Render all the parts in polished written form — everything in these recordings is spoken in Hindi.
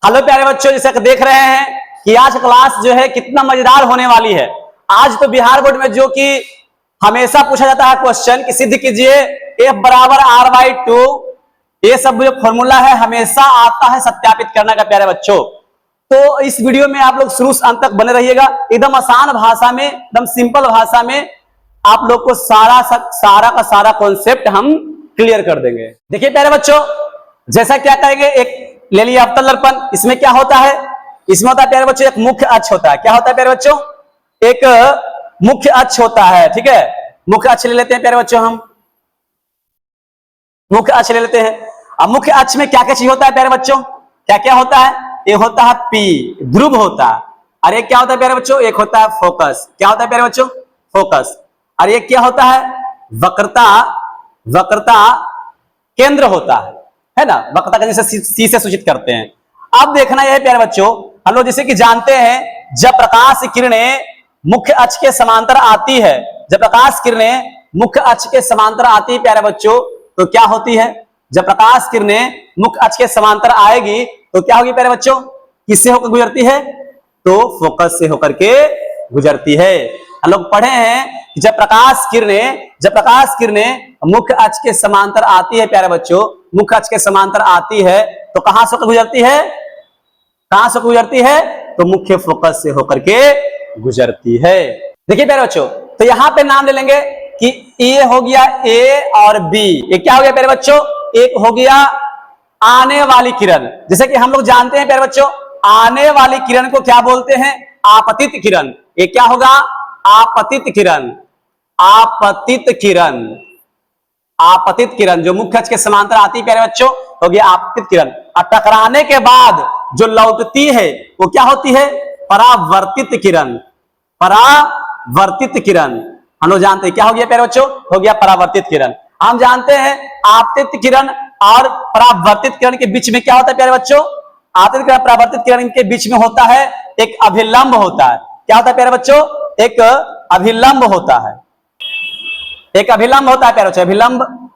हेलो प्यारे बच्चों, जैसा कि देख रहे हैं कि आज क्लास जो है कितना मजेदार होने वाली है। आज तो बिहार बोर्ड में जो कि हमेशा पूछा जाता है क्वेश्चन कि सिद्ध कीजिए F बराबर R/2, ये सब जो फॉर्मूला है हमेशा आता है सत्यापित करने का। प्यारे बच्चों, तो इस वीडियो में आप लोग शुरू से अंत तक बने रहिएगा। एकदम आसान भाषा में, एकदम सिंपल भाषा में आप लोग को सारा का सारा कॉन्सेप्ट हम क्लियर कर देंगे। देखिए प्यारे बच्चों, जैसा क्या करेंगे, एक ले लिया अवतल दर्पण। इसमें क्या होता है, इसमें होता है प्यारे बच्चों एक मुख्य अक्ष होता है। क्या होता है प्यारे बच्चों, एक मुख्य अक्ष होता है। ठीक है, मुख्य अक्ष ले लेते हैं प्यारे बच्चों, हम मुख्य अक्ष ले लेते हैं। अब मुख्य अक्ष में क्या क्या चीज होता है प्यारे बच्चों, क्या क्या होता है? एक होता है P, ध्रुव होता है। और एक क्या होता है प्यारे बच्चों, एक होता है फोकस। क्या होता है प्यारे बच्चों? फोकस। और एक क्या होता है? वक्रता, वक्रता केंद्र होता है ना। वक्रता का जैसे सी से सूचित करते हैं। अब देखना यह प्यारे बच्चों, हम लोग जैसे कि जानते हैं जब प्रकाश किरणें मुख्य अक्ष के समांतर आती है, जब प्रकाश किरणें मुख्य अक्ष के समांतर आती है प्यारे बच्चों, तो क्या होती है? जब प्रकाश किरणें मुख्य अक्ष के समांतर आएगी तो क्या होगी प्यारे बच्चों? किससे होकर गुजरती है? तो फोकस से होकर के गुजरती है। हम लोग पढ़े हैं कि जब प्रकाश किरणें मुख्य अक्ष के समांतर आती है प्यारे बच्चों, मुख्य अक्ष के समांतर आती है तो कहां से होकर गुजरती है? कहां से गुजरती है? तो मुख्य फोकस से होकर के गुजरती है। देखिए प्यारे बच्चों, तो यहां पे नाम ले लेंगे कि ये हो गया A और B। ये क्या हो गया प्यारे बच्चों? एक हो गया आने वाली किरण। जैसे कि हम लोग जानते हैं प्यारे बच्चों, आने वाली किरण को क्या बोलते हैं? आपतित किरण। ये क्या होगा? आपतित किरण। आपतित किरण, आपतित किरण जो मुख्य अक्ष के समांतर आती है प्यारे बच्चों, हो गया आपतित किरण। और टकराने के बाद जो लौटती है वो क्या होती है? परावर्तित किरण। परावर्तित किरण हम लोग जानते हैं क्या हो गया प्यारे बच्चों? हो गया परावर्तित किरण। हम जानते हैं आपतित किरण और परावर्तित किरण के बीच में क्या होता है प्यारे बच्चों? आपतित किरण परावर्तित किरण के बीच में होता है एक अभिलंब होता है। क्या होता है प्यारे बच्चों? एक अभिलंब होता है। एक अभिलंब होता है प्यारे बच्चों।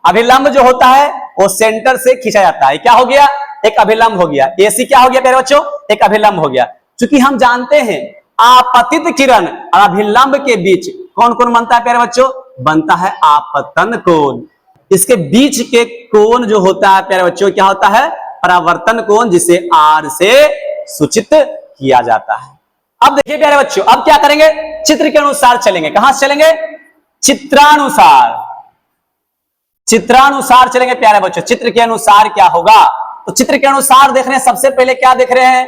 अभिलंब जो होता है वो सेंटर से खींचा जाता है। क्या हो गया? एक अभिलंब हो गया। AC क्या हो गया प्यारे बच्चों? एक अभिलंब हो गया। क्योंकि हम जानते हैं आपतित किरण और अभिलंब के बीच कौन कौन बनता है प्यारे बच्चों? बनता है आपतन कोण। इसके बीच के कोण जो होता है प्यारे बच्चों क्या होता है? परावर्तन कोण, जिसे R से सूचित किया जाता है। अब देखिए प्यारे बच्चों, अब क्या करेंगे? चित्र के अनुसार चलेंगे। कहां से चलेंगे? चित्रानुसार। चित्रानुसार चलेंगे प्यारे बच्चों। चित्र के अनुसार क्या होगा? तो चित्र के अनुसार देख रहे हैं, सबसे पहले क्या देख रहे हैं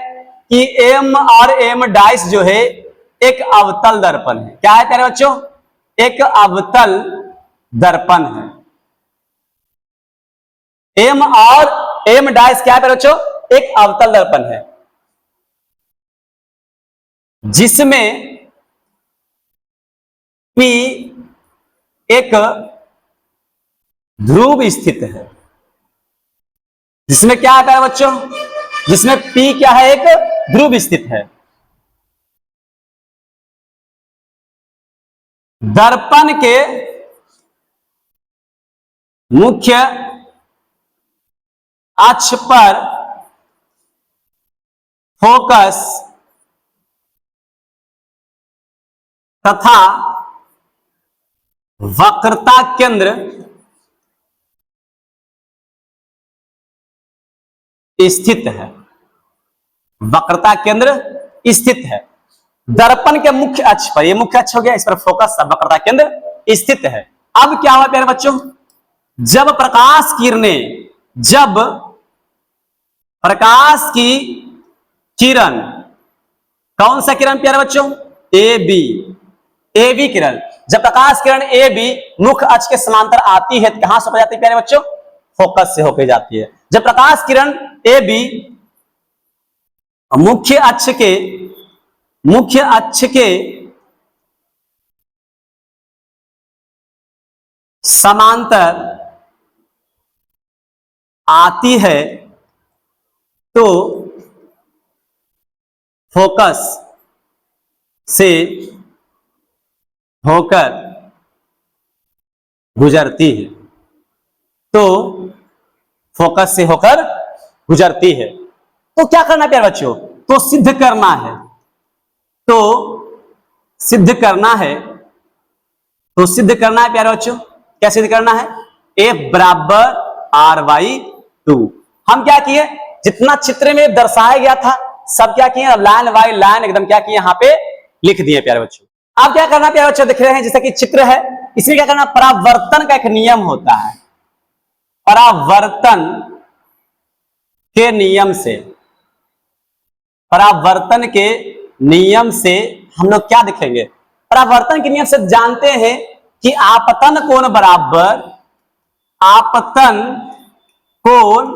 कि M और M डाइस जो है एक अवतल दर्पण है। क्या है प्यारे बच्चों? एक अवतल दर्पण है। M और M डाइस क्या है प्यारे बच्चों? एक अवतल दर्पण है जिसमें P एक ध्रुव स्थित है। जिसमें क्या आता है बच्चों? जिसमें P क्या है? एक ध्रुव स्थित है। दर्पण के मुख्य अक्ष पर फोकस तथा वक्रता केंद्र स्थित है। वक्रता केंद्र स्थित है दर्पण के मुख्य अक्ष पर। ये मुख्य अक्ष हो गया, इस पर फोकस वक्रता केंद्र स्थित है। अब क्या हुआ प्यारे बच्चों? जब प्रकाश की किरण, कौन सा किरण प्यारे बच्चों? AB किरण। जब प्रकाश किरण AB मुख्य अक्ष के समांतर आती है तो कहां से हो जाती है प्यारे बच्चों? फोकस से होकर जाती है। जब प्रकाश किरण AB मुख्य अक्ष के समांतर आती है तो फोकस से होकर गुजरती है। तो फोकस से होकर गुजरती है। तो क्या करना है प्यारे बच्चों, तो सिद्ध करना है, तो सिद्ध करना है, तो सिद्ध करना है प्यारे बच्चों। क्या सिद्ध करना है, F बराबर R/2। हम क्या किए, जितना चित्र में दर्शाया गया था सब क्या किए, लाइन बाय लाइन एकदम क्या किए यहां पे लिख दिए प्यारे बच्चों। अब क्या करना प्यारे बच्चों, देख रहे हैं जैसा कि चित्र है, इसमें क्या करना, परावर्तन का एक नियम होता है। परावर्तन के नियम से, परावर्तन के नियम से हम लोग क्या देखेंगे, परावर्तन के नियम से जानते हैं कि आपतन कोण बराबर, आपतन कोण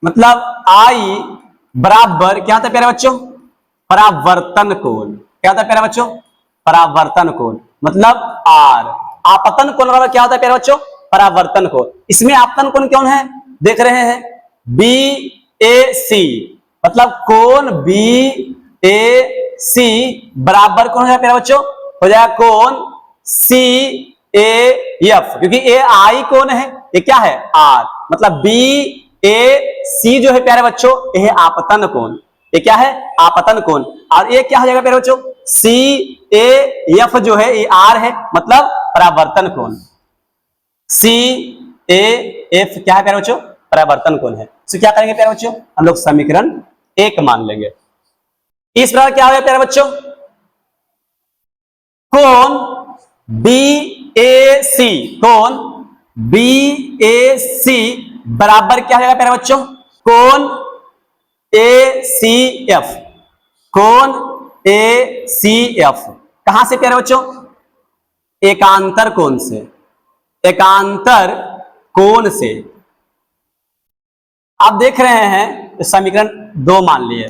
मतलब आई बराबर क्या होता है प्यारे बच्चों, परावर्तन कोण। क्या होता है प्यारे बच्चों, परावर्तन कोण मतलब आर। आपतन कोण बराबर क्या होता है प्यारे बच्चों, परावर्तन कोण। इसमें आपतन कोण कौन है, देख रहे हैं BAC, मतलब कोण BAC बराबर कौन है प्यारे बच्चों, हो जाएगा कोण CAF, क्योंकि AI कोण है, ये क्या है R, मतलब BAC जो है प्यारे बच्चों यह आपतन कोण, ये क्या है आपतन कोण। और ये क्या हो जाएगा प्यारे बच्चों, CAF जो है ये R है, मतलब परावर्तन कोण। CAF क्या है प्यारे बच्चों, परावर्तन कोण है। तो क्या करेंगे प्यारे बच्चों, हम लोग समीकरण 1 मान लेंगे। इस प्रकार क्या हो गया प्यारे बच्चों, कोण BAC, कोण BAC बराबर क्या हो जाएगा प्यारे बच्चों, कोण ACF, कोण ACF कहां से प्यारे बच्चों, एकांतर कोण से, एकांतर कोण से। आप देख रहे हैं समीकरण 2 मान लिए।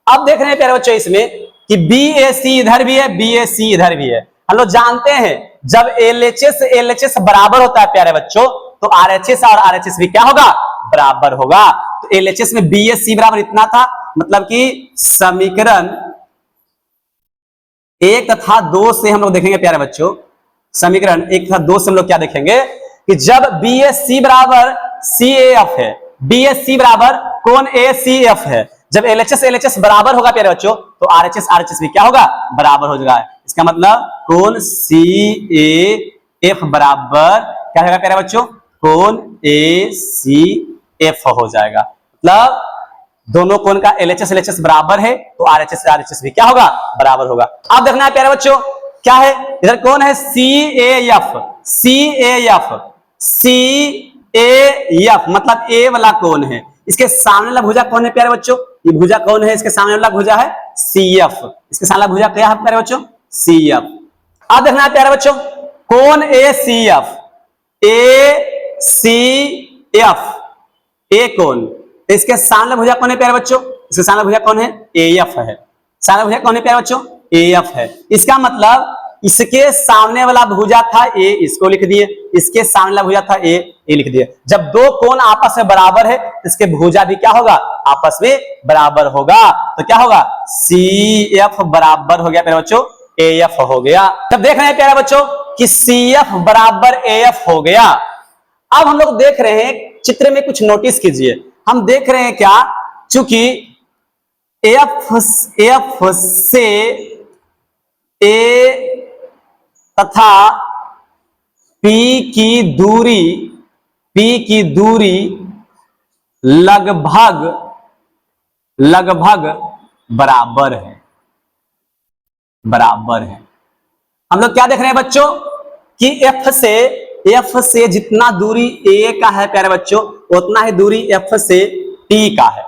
अब देख रहे हैं प्यारे बच्चों इसमें कि BAC इधर भी है, BAC इधर भी है। हम लोग जानते हैं जब LHS बराबर होता है प्यारे बच्चों, तो RHS और RHS भी क्या होगा, बराबर होगा। तो LHS में BAC बराबर इतना था, मतलब कि समीकरण 1 तथा 2 से हम लोग देखेंगे प्यारे बच्चों, समीकरण 1 तथा 2 से हम लोग क्या देखेंगे कि जब BAC बराबर CAF है, BAC बराबर कोण ACF है, जब LHS बराबर होगा प्यारे बच्चों, तो RHS भी क्या होगा, बराबर हो जाएगा। इसका मतलब कोण CAF बराबर क्या होगा प्यारे बच्चों, कोण ACF हो जाएगा। मतलब दोनों कोण का LHS बराबर है, तो RHS भी क्या होगा, बराबर होगा। अब देखना है प्यारे बच्चों क्या है, इधर कौन है CAF मतलब A वाला कौन है, इसके सामने वाला भुजा कौन है प्यारे बच्चों, ये भुजा कौन है, इसके सामने वाला भुजा है CF, इसके सामने वाला भुजा क्या है प्यारे बच्चों, CF। अब देखना है प्यारे बच्चों कौन ACF A कौन, इसके सामने भुजा कौन है प्यारे बच्चों, इसके सामने भुजा कौन है AF है, सामने भुजा कौन है प्यारे बच्चों AF है। इसका मतलब इसके सामने वाला भुजा था A, इसको लिख दिए, इसके सामने वाला भुजा था A लिख दिए। जब दो कोण आपस में बराबर है, इसके भुजा भी क्या होगा, आपस में बराबर होगा, तो क्या होगा CF बराबर हो गया प्यारे बच्चों AF हो गया। तब देख रहे हैं प्यारे बच्चों कि CF बराबर AF हो गया। अब हम लोग देख रहे हैं चित्र में कुछ नोटिस कीजिए, हम देख रहे हैं क्या, चूंकि F से A तथा P की दूरी लगभग बराबर है, हम लोग क्या देख रहे हैं बच्चों कि F से जितना दूरी A का है प्यारे बच्चों, उतना ही दूरी F से P का है,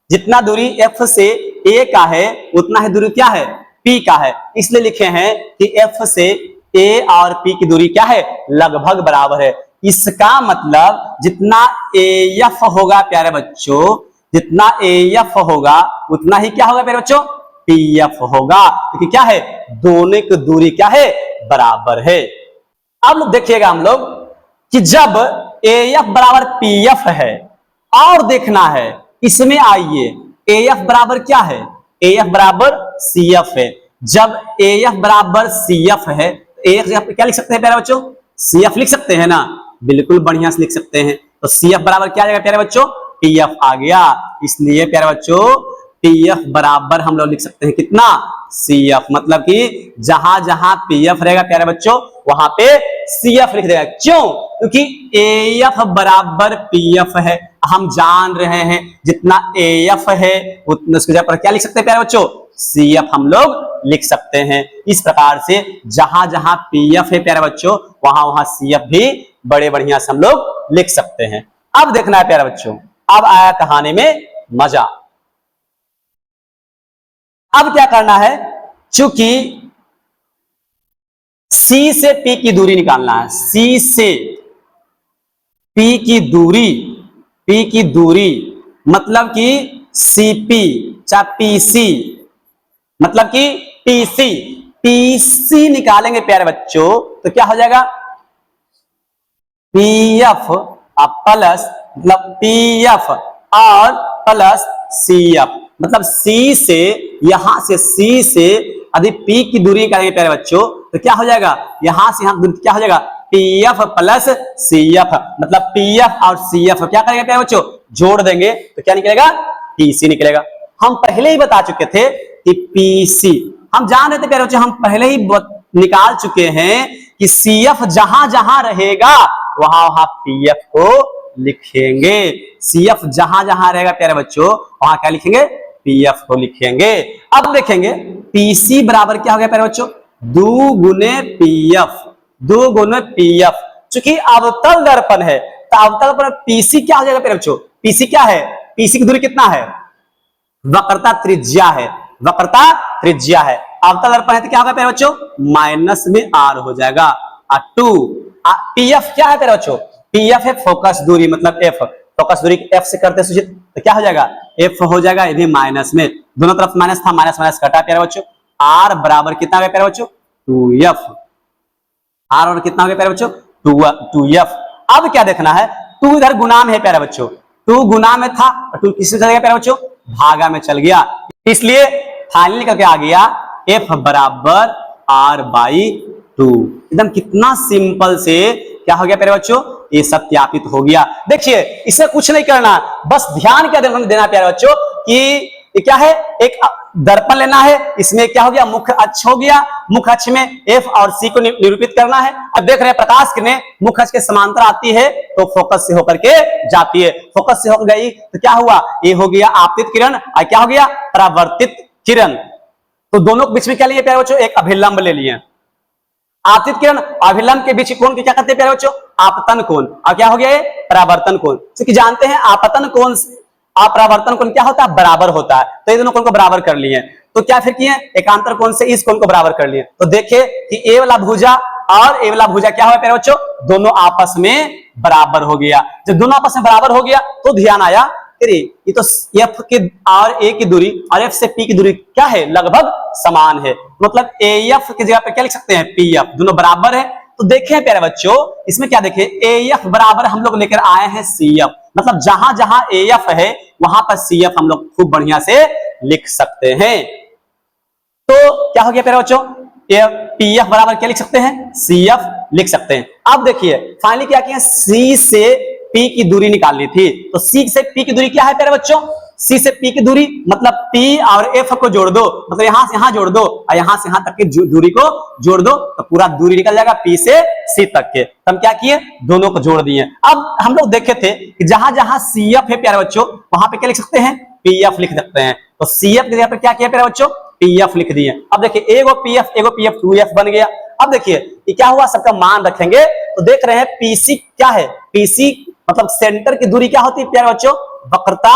जितना दूरी F से A का है उतना ही दूरी क्या है P का है। इसलिए लिखे हैं कि F से A और P की दूरी क्या है, लगभग बराबर है। इसका मतलब जितना AF होगा प्यारे बच्चों, जितना AF होगा उतना ही क्या होगा प्यारे बच्चों, PF होगा, क्योंकि क्या है दोनों की दूरी क्या है, बराबर है। अब लोग देखिएगा हम लोग कि जब AF बराबर PF है, और देखना है इसमें आइए AF बराबर क्या है, AF बराबर CF है। जब AF बराबर CF है, AF जगह पे क्या लिख सकते हैं प्यारे बच्चों, CF लिख सकते हैं ना, बिल्कुल बढ़िया से लिख सकते हैं। तो CF बराबर क्या आ जाएगा प्यारे बच्चों, PF आ गया। इसलिए प्यारे बच्चों पी एफ बराबर हम लोग लिख सकते हैं कितना, सी एफ। मतलब कि जहां जहां पी एफ रहेगा प्यारे बच्चों वहां पे सी एफ लिख देगा। क्यों? क्योंकि ए एफ बराबर पी एफ है। हम जान रहे हैं जितना ए एफ है उतना उसकी जगह पर क्या लिख सकते हैं प्यारे बच्चों, सी एफ हम लोग लिख सकते हैं। इस प्रकार से जहां जहां पी एफ है प्यारे बच्चों वहां वहां सी एफ भी बड़े बढ़िया से हम लोग लिख सकते हैं। अब देखना है प्यारे बच्चों, अब आया कहानी में मजा। अब क्या करना है, चूंकि C से P की दूरी निकालना है, C से P की दूरी, P की दूरी मतलब कि CP चाहे PC, मतलब कि PC, PC निकालेंगे प्यारे बच्चों तो क्या हो जाएगा, PF प्लस मतलब PF और प्लस CF। मतलब C से यहां से C से यदि P की दूरी निकालेंगे प्यारे बच्चों तो क्या हो जाएगा, यहां से यहां क्या हो जाएगा, PF प्लस CF। मतलब PF और CF क्या करेंगे प्यारे बच्चों, जोड़ देंगे तो क्या निकलेगा, PC निकलेगा। हम पहले ही बता चुके थे कि PC हम जान रहे थे प्यारे बच्चों, हम पहले ही निकाल चुके हैं कि CF जहां जहां रहेगा वहां वहां PF को लिखेंगे। CF जहां जहां रहेगा प्यारे बच्चों वहां क्या लिखेंगे, PF को लिखेंगे। अब देखेंगे PC बराबर क्या हो गया प्यारे बच्चों, 2 गुने PF, 2 गुने PF। चूंकि अवतल दर्पण है तो अवतल दर्पण PC क्या हो जाएगा प्यारे बच्चों, PC क्या है, PC की दूरी कितना है, वक्रता त्रिज्या है, वक्रता त्रिज्या है। अवतल दर्पण है तो क्या होगा प्यारे बच्चों, माइनस में R हो जाएगा। 2 PF क्या है प्यारे बच्चों, PF है फोकस दूरी मतलब F, फोकस दूरी F से करते सूचित तो क्या हो जाएगा, F हो जाएगा, ये भी माइनस में, दोनों तरफ माइनस था, माइनस माइनस कटा प्यारे बच्चों। R बराबर कितना हो गया प्यारे बच्चों, 2F। R और कितना हो गया प्यारे बच्चों, 2F। अब क्या देखना है, 2 इधर गुना में है प्यारे बच्चों, 2 गुना में था, 2 किससे चल गया प्यारे बच्चों, भागा में चल गया, इसलिए फाइनल करके आ गया F बराबर R/2। एकदम कितना सिंपल से क्या हो गया प्यारे बच्चों, ये सत्यापित हो गया। देखिए इसमें कुछ नहीं करना, बस ध्यान क्या देना प्यारे बच्चों कि ये क्या है, एक दर्पण लेना है, इसमें क्या हो गया, मुख्य अक्ष हो गया, मुख्य अक्ष में F और C को निरूपित करना है। अब देख रहे हैं प्रकाश किरणें मुख्य अक्ष के समांतर आती है तो फोकस से होकर के जाती है, फोकस से होकर गई तो क्या हुआ, ये हो गया आपतित किरण और क्या हो गया, परावर्तित किरण। तो दोनों के बीच में क्या लिए प्यारे बच्चों, एक अभिलंब ले लिए। आपतित किरण अभिलंब के बीच कोण को क्या कहते हैं प्यारे बच्चों, आपतन कोण, और क्या हो गया ये, परावर्तन कोण। क्योंकि जानते हैं आपतन कोण और परावर्तन कोण क्या होता है, बराबर होता है, तो ये दोनों कोण को बराबर कर लिए। तो क्या फिर किए, एकांतर कोण से इस कोण को बराबर कर लिए। तो देखिए कि ए वाला भुजा और ए वाला भुजा क्या हुआ प्यारे बच्चों, दोनों आपस में बराबर हो गया। जब दोनों आपस में बराबर हो गया तो ध्यान आया, अरे ये तो F के और A की दूरी और F से P की दूरी क्या है, लगभग समान है। मतलब AF की जगह पे क्या लिख सकते हैं, PF, दोनों बराबर है। तो देखें प्यारे बच्चों इसमें क्या देखें, AF बराबर हम लोग लेकर आए हैं CF। मतलब जहां जहां AF है वहां पर CF हम लोग खूब बढ़िया से लिख सकते हैं। तो क्या हो गया प्यारे बच्चों, PF बराबर क्या लिख सकते हैं, CF लिख सकते हैं। अब देखिए फाइनली क्या किया, C से P की दूरी निकालनी थी, तो C से P की दूरी क्या है प्यारे बच्चों, C से P की दूरी मतलब P और F को जोड़ दो, मतलब यहां से यहां जोड़ दो और यहां से यहां तक की दूरी को जोड़ दो तो पूरा दूरी निकल जाएगा P से C तक के। तो हम क्या किए, दोनों को जोड़ दिए। अब हम लोग देखे थे कि जहां जहां CF है प्यारे बच्चों वहां पे क्या लिख सकते हैं, PF लिख सकते हैं। तो CF की जगह पर क्या किया प्यारे बच्चों, PF लिख दिए। अब देखिए एगो PF 2F बन गया। अब देखिए ये क्या हुआ, सबका मान रखेंगे तो देख रहे हैं PC क्या है, PC मतलब सेंटर की दूरी क्या होती है प्यारे बच्चों, वक्रता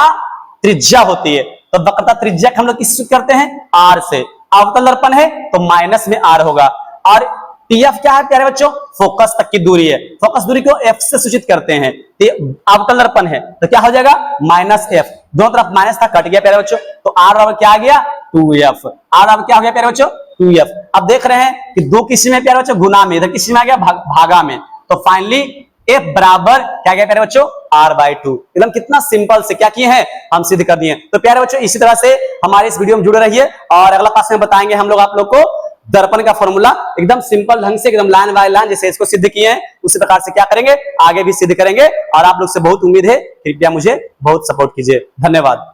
त्रिज्या होती है। तो वक्रता त्रिज्या हम लोग किससे करते हैं, R से। अवतल दर्पण है तो माइनस में R होगा। और PF क्या है प्यारे बच्चों, फोकस तक की दूरी है, फोकस दूरी को F से सूचित करते हैं। अवतल दर्पण है तो क्या हो जाएगा, -F, दोनों तरफ माइनस था, कट गया प्यारे बच्चों। तो R बराबर क्या आ गया, 2F। R बराबर क्या हो गया प्यारे बच्चों, 2F। अब देख रहे हैं कि दो किसी में प्यारे बच्चों गुना में, इधर किसी में आ गया भागा में। तो फाइनली F बराबर क्या गया प्यारे बच्चों, R/2। एकदम कितना सिंपल से क्या किए हैं, हम सिद्ध कर दिए। तो प्यारे बच्चों इसी तरह से हमारे इस वीडियो में जुड़े रहिए और अगला क्लास में बताएंगे हम लोग आप लोग को दर्पण का फॉर्मूला एकदम सिंपल ढंग से, एकदम लाइन बाय लाइन जैसे इसको सिद्ध किए हैं उसी प्रकार से क्या करेंगे, आगे भी सिद्ध करेंगे। और आप लोग से बहुत उम्मीद है, कृपया मुझे बहुत सपोर्ट कीजिए। धन्यवाद।